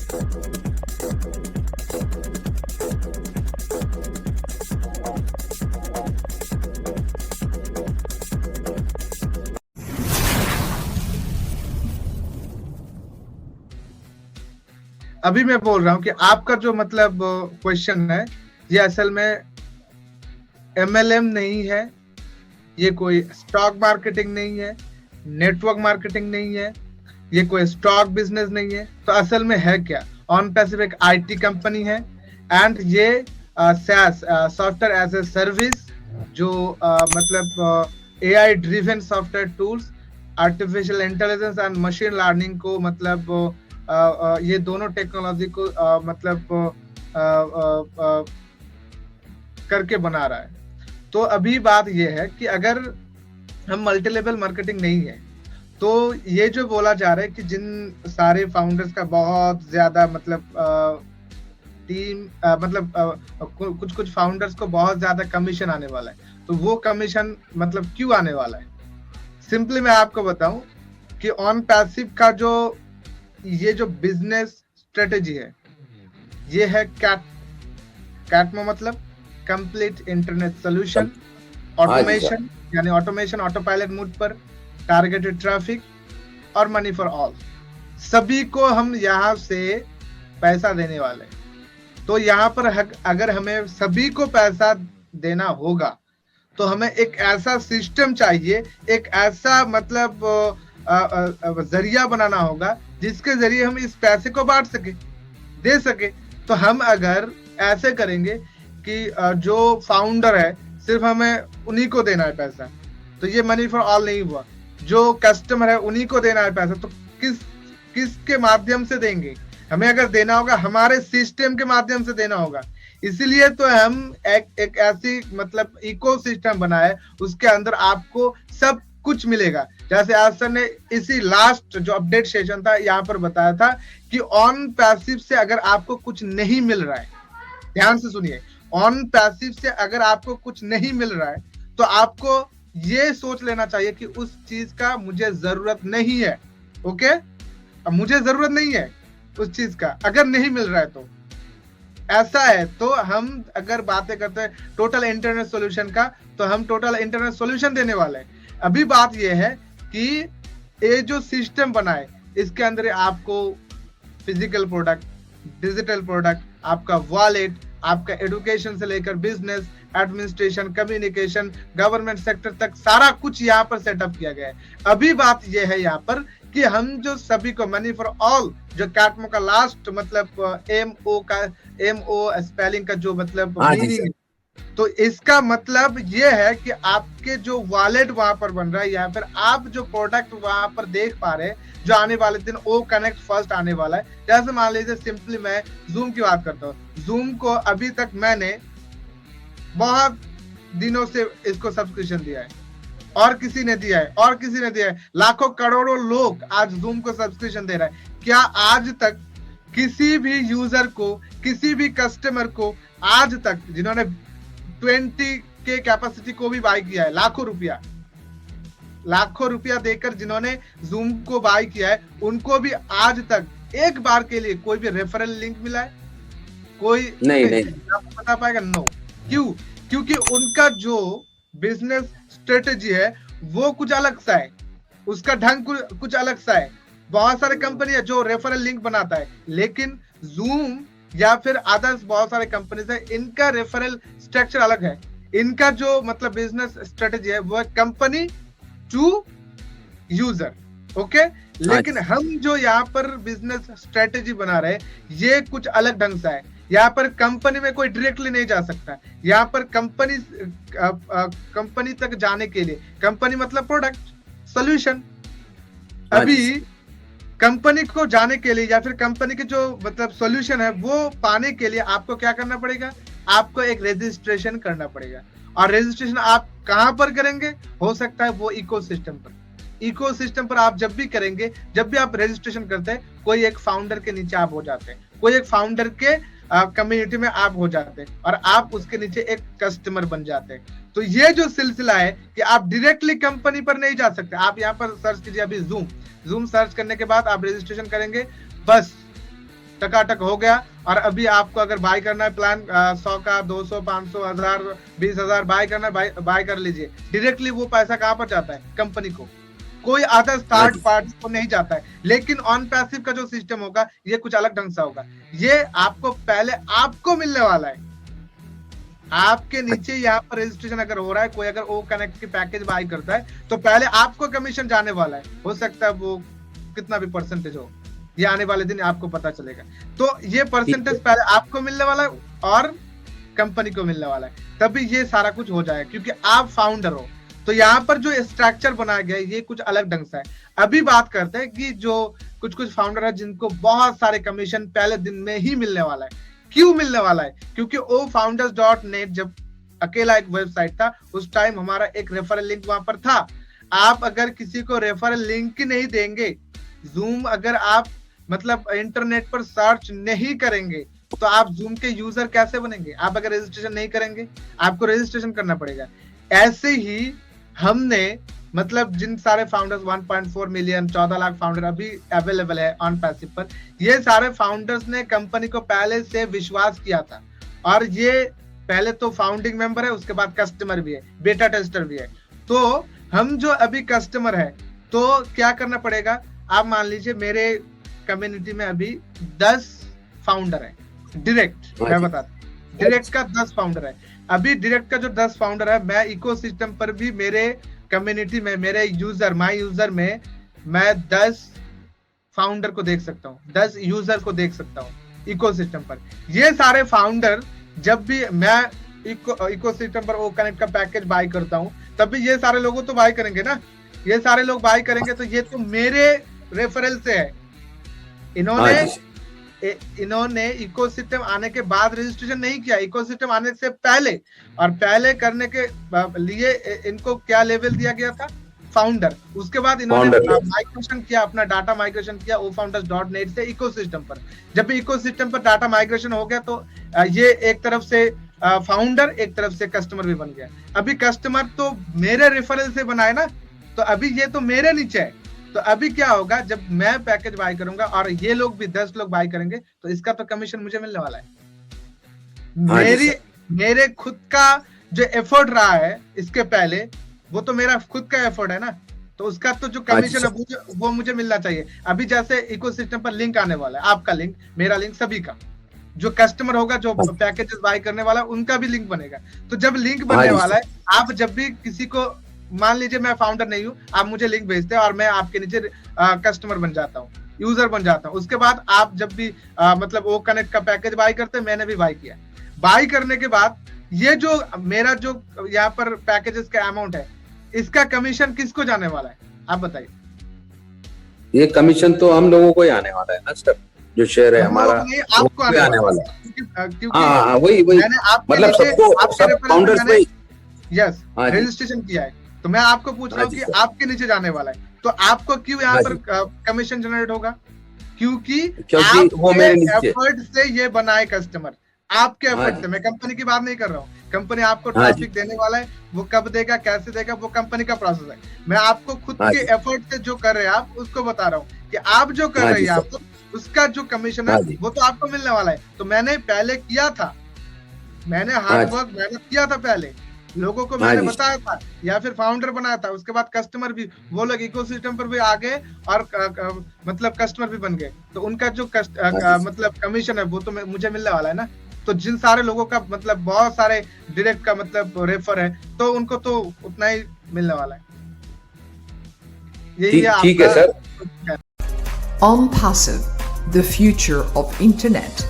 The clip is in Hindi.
अभी मैं बोल रहा हूँ कि आपका जो मतलब क्वेश्चन है, ये असल में MLM नहीं है, ये कोई स्टॉक मार्केटिंग नहीं है, नेटवर्क मार्केटिंग नहीं है, ये कोई स्टॉक बिजनेस नहीं है। तो असल में है क्या? ऑन पैसिव एक IT कंपनी है एंड ये SaaS software as a service, जो मतलब AI driven software tools, artificial intelligence and machine learning को मतलब ये दोनों टेक्नोलॉजी को मतलब करके बना रहा है। तो अभी बात ये है कि अगर हम मल्टी लेवल मार्केटिंग नहीं है, तो ये जो बोला जा रहा है कि जिन सारे फाउंडर्स का बहुत ज्यादा मतलब टीम मतलब कुछ कुछ फाउंडर्स को बहुत ज्यादा कमीशन आने वाला है, तो वो कमीशन मतलब क्यों आने वाला है? सिंपली मैं आपको बताऊं कि ऑन पैसिव का जो ये जो बिजनेस स्ट्रेटेजी है, ये है कैटमो मतलब कंप्लीट इंटरनेट सोल्यूशन, ऑटोमेशन यानी ऑटोमेशन ऑटो पायलट मोड पर, टारगेटेड ट्रैफिक और मनी फॉर ऑल। सभी को हम यहाँ से पैसा देने वाले हैं। तो यहाँ पर अगर हमें सभी को पैसा देना होगा, तो हमें एक ऐसा सिस्टम चाहिए, एक ऐसा मतलब जरिया बनाना होगा जिसके जरिए हम इस पैसे को बांट सके, दे सके। तो हम अगर ऐसे करेंगे कि जो फाउंडर है सिर्फ हमें उन्हीं को देना है पैसा, तो ये मनी फॉर ऑल नहीं हुआ। जो कस्टमर है उन्हीं को देना है पैसा, तो किसके माध्यम से देंगे? हमें अगर देना होगा हमारे सिस्टम के माध्यम से देना होगा। इसीलिए तो हम एक ऐसी मतलब इकोसिस्टम बनाए, उसके अंदर आपको सब कुछ मिलेगा। जैसे आज सर ने इसी लास्ट जो अपडेट सेशन था यहाँ पर बताया था कि ऑन पैसिव से अगर आपको कुछ नहीं मिल रहा है, ध्यान से सुनिए, ऑन पैसिव से अगर आपको कुछ नहीं मिल रहा है, तो आपको ये सोच लेना चाहिए कि उस चीज का मुझे जरूरत नहीं है। ओके, अब मुझे जरूरत नहीं है उस चीज का, अगर नहीं मिल रहा है तो ऐसा है। तो हम अगर बातें करते हैं टोटल इंटरनेट सॉल्यूशन का, तो हम टोटल इंटरनेट सॉल्यूशन देने वाले हैं। अभी बात यह है कि ये जो सिस्टम बनाए, इसके अंदर आपको फिजिकल प्रोडक्ट, डिजिटल प्रोडक्ट, आपका वॉलेट, आपका एजुकेशन से लेकर business, administration, communication, government sector तक सारा कुछ यहाँ पर सेटअप किया गया है। अभी बात यह है यहाँ पर कि हम जो सभी को मनी फॉर ऑल, जो कैटमो का लास्ट मतलब MO स्पेलिंग का जो मतलब मीनिंग है, तो इसका मतलब ये है कि आपके जो वॉलेट वहां पर बन रहा है, या फिर आप जो प्रोडक्ट वहां पर देख पा रहे हैं, जो आने वाले दिन O कनेक्ट फर्स्ट आने वाला है। जैसे मान लीजिए सिंपली मैं जूम की बात करता हूँ। जूम को अभी तक मैंने बहुत दिनों से इसको सब्सक्रिप्शन दिया है, और किसी ने दिया है, और किसी ने दिया है, लाखों करोड़ों लोग आज जूम को सब्सक्रिप्शन दे रहा है। क्या आज तक किसी भी यूजर को, किसी भी कस्टमर को आज तक जिन्होंने 20K कैपेसिटी को भी बाय किया है, लाखों रुपया देकर जिन्होंने जूम को बाय किया है, उनको भी आज तक एक बार के लिए कोई भी रेफरल लिंक मिला है? कोई नहीं आपको बता पाएगा? नो। क्यों? क्योंकि उनका जो बिजनेस स्ट्रेटेजी है वो कुछ अलग सा है, उसका ढंग कुछ अलग सा है। बहुत सारे कंपनी है जो रेफरल लिंक बनाता है, लेकिन जूम या फिर अदर्स बहुत सारे कंपनीज है, इनका रेफरल स्ट्रक्चर अलग है। इनका जो मतलब बिजनेस स्ट्रेटेजी है वो कंपनी टू यूजर। ओके, लेकिन हम जो यहाँ पर बिजनेस स्ट्रेटेजी बना रहे हैं, ये कुछ अलग ढंग से है। यहाँ पर कंपनी में कोई डायरेक्टली नहीं जा सकता। यहाँ पर कंपनी तक जाने के लिए, कंपनी मतलब प्रोडक्ट सॉल्यूशन, अभी कंपनी को जाने के लिए या फिर कंपनी के जो मतलब सॉल्यूशन है वो पाने के लिए आपको क्या करना पड़ेगा? आपको एक रजिस्ट्रेशन करना पड़ेगा। और रजिस्ट्रेशन आप कहां पर करेंगे? हो सकता है वो इकोसिस्टम पर। इकोसिस्टम पर आप जब भी करेंगे, जब भी आप रजिस्ट्रेशन करते हैं, कोई एक फाउंडर के नीचे आप हो जाते हैं, कोई एक फाउंडर के कम्युनिटी में आप हो जाते हैं, और आप उसके नीचे एक कस्टमर बन जाते हैं। तो ये जो सिलसिला है कि आप डायरेक्टली कंपनी पर नहीं जा सकते। आप यहाँ पर सर्च कीजिए अभी जूम सर्च करने के बाद आप रजिस्ट्रेशन करेंगे, बस टकाटक हो गया। और अभी आपको अगर बाय करना है प्लान 100 का, 200, 500, 1000, 20,000 बाय करना है, बाय कर लीजिए। डायरेक्टली वो पैसा कहाँ पर जाता है? कंपनी को, कोई अदर थर्ड पार्टी को नहीं जाता है। लेकिन ऑन पैसिव का जो सिस्टम होगा ये कुछ अलग ढंग से होगा। ये आपको पहले आपको मिलने वाला है। आपके नीचे यहाँ पर रजिस्ट्रेशन अगर हो रहा है, कोई अगर ओ कनेक्ट की पैकेज बाय करता है तो पहले आपको कमीशन जाने वाला है। हो सकता है वो कितना भी परसेंटेज हो, ये आने वाले दिन आपको पता चलेगा। तो ये परसेंटेज पहले आपको मिलने वाला है और कंपनी को मिलने वाला है, तभी ये सारा कुछ हो जाएगा, क्योंकि आप फाउंडर हो। तो यहाँ पर जो स्ट्रक्चर बनाया गया है ये कुछ अलग ढंग से है। अभी बात करते हैं कि जो कुछ फाउंडर है जिनको बहुत सारे कमीशन पहले दिन में ही मिलने वाला है। क्यों मिलने वाला है? क्योंकि ओ founders.net जब अकेला एक वेबसाइट था, उस टाइम हमारा एक रेफरल लिंक वहां पर था। आप अगर किसी को रेफरल लिंक नहीं देंगे, जूम अगर आप मतलब इंटरनेट पर सर्च नहीं करेंगे तो आप जूम के यूजर कैसे बनेंगे? आप अगर रजिस्ट्रेशन नहीं करेंगे, आपको रजिस्ट्रेशन करना पड़ेगा। ऐसे ही हमने मतलब जिन सारे फाउंडर्स 1.4 मिलियन 14 लाख फाउंडर अभी अवेलेबल है ऑन पैसिव पर, ये सारे फाउंडर्स ने कंपनी को पहले से विश्वास किया था। और ये पहले तो फाउंडिंग मेंबर है, उसके बाद कस्टमर भी है, बेटा टेस्टर भी है। तो हम जो अभी कस्टमर है तो क्या करना पड़ेगा? आप मान लीजिए मेरे कम्युनिटी में अभी 10 फाउंडर है डायरेक्ट, मैं बताता हूँ डायरेक्ट का 10 फाउंडर है। अभी डायरेक्ट का जो 10 फाउंडर है, मैं इकोसिस्टम पर भी मेरे कम्युनिटी में, मेरे यूजर माय यूजर में मैं 10 फाउंडर को देख सकता हूँ, 10 यूजर को देख सकता हूँ इकोसिस्टम पर। ये सारे फाउंडर जब भी मैं इकोसिस्टम पर वो कनेक्ट का पैकेज बाय करता हूँ, तभी ये सारे लोगों तो बाय करेंगे ना। ये सारे लोग बाय करेंगे तो ये तो मेरे रेफरल से है। इन्होंने इकोसिस्टम आने के बाद रजिस्ट्रेशन नहीं किया, इकोसिस्टम आने से पहले। और पहले करने के लिए इनको क्या लेवल दिया गया था? फाउंडर। उसके बाद इन्होंने माइग्रेशन किया, अपना डाटा माइग्रेशन किया ofounders.net से इकोसिस्टम पर। जब भी इकोसिस्टम पर डाटा माइग्रेशन हो गया तो ये एक तरफ से फाउंडर, एक तरफ से कस्टमर भी बन गया। अभी कस्टमर तो मेरे रेफरल से बनाए ना, तो अभी ये तो मेरे नीचे है। तो अभी क्या होगा, जब मैं पैकेज बाय करूंगा और ये लोग भी 10 लोग बाय करेंगे तो इसका तो कमीशन मुझे मिलने वाला है। मेरे खुद का जो एफर्ट रहा है इसके पहले, वो तो मेरा खुद का एफर्ट है ना, तो उसका तो जो कमीशन है वो मुझे मिलना चाहिए। अभी जैसे इकोसिस्टम पर लिंक आने वाला है, आपका लिंक, मेरा लिंक, सभी का जो कस्टमर होगा, जो पैकेजेस बाय करने वाला, उनका भी लिंक बनेगा। तो जब लिंक बनने वाला है, आप जब भी किसी को, मान लीजिए मैं फाउंडर नहीं हूं, आप मुझे लिंक भेजते हैं और मैं आपके नीचे कस्टमर बन जाता हूँ, यूजर बन जाता हूँ। उसके बाद आप जब भी मतलब वो कनेक्ट का पैकेज बाय करते हैं, मैंने भी बाय किया। बाय करने के बाद ये जो मेरा जो यहाँ पर पैकेजेस का अमाउंट है, इसका कमीशन किसको जाने वाला है? आप बताइए। ये कमीशन तो हम लोगों को ही आने वाला है ना सर, जो शेयर है हमारा, आपको आने वाला है। क्योंकि वही मतलब सबको, सब फाउंडर्स में यस रजिस्ट्रेशन किया है। तो मैं आपको पूछ रहा हूँ कि आपके नीचे जाने वाला है, तो आपको क्यों यहाँ पर कमीशन जनरेट होगा? क्योंकि वो मेरे एफर्ट से ये बनाए कस्टमर, आपके एफर्ट से। मैं कंपनी की बात नहीं कर रहा हूँ, कंपनी आपको ट्रैफिक देने वाला है, वो कब देगा, कैसे देगा, वो कंपनी का प्रोसेस है। मैं आपको खुद के एफर्ट से जो कर रहे हैं आप, उसको बता रहा हूँ कि आप जो कर रहे हैं आप, उसका जो कमीशन है वो तो आपको मिलने वाला है। तो मैंने पहले किया था, मैंने हार्ड वर्क मेहनत किया था, पहले लोगों को मैंने बताया था, या फिर फाउंडर बनाया था। उसके बाद कस्टमर भी, वो लोग इकोसिस्टम पर भी आ गए और मतलब कस्टमर भी बन गए। तो उनका जो मतलब कमीशन है वो तो मुझे मिलने वाला है ना। तो जिन सारे लोगों का मतलब बहुत सारे डायरेक्ट का मतलब रेफर है, तो उनको तो उतना ही मिलने वाला है। यही है। ठीक है sir. OnPassive, the future of internet.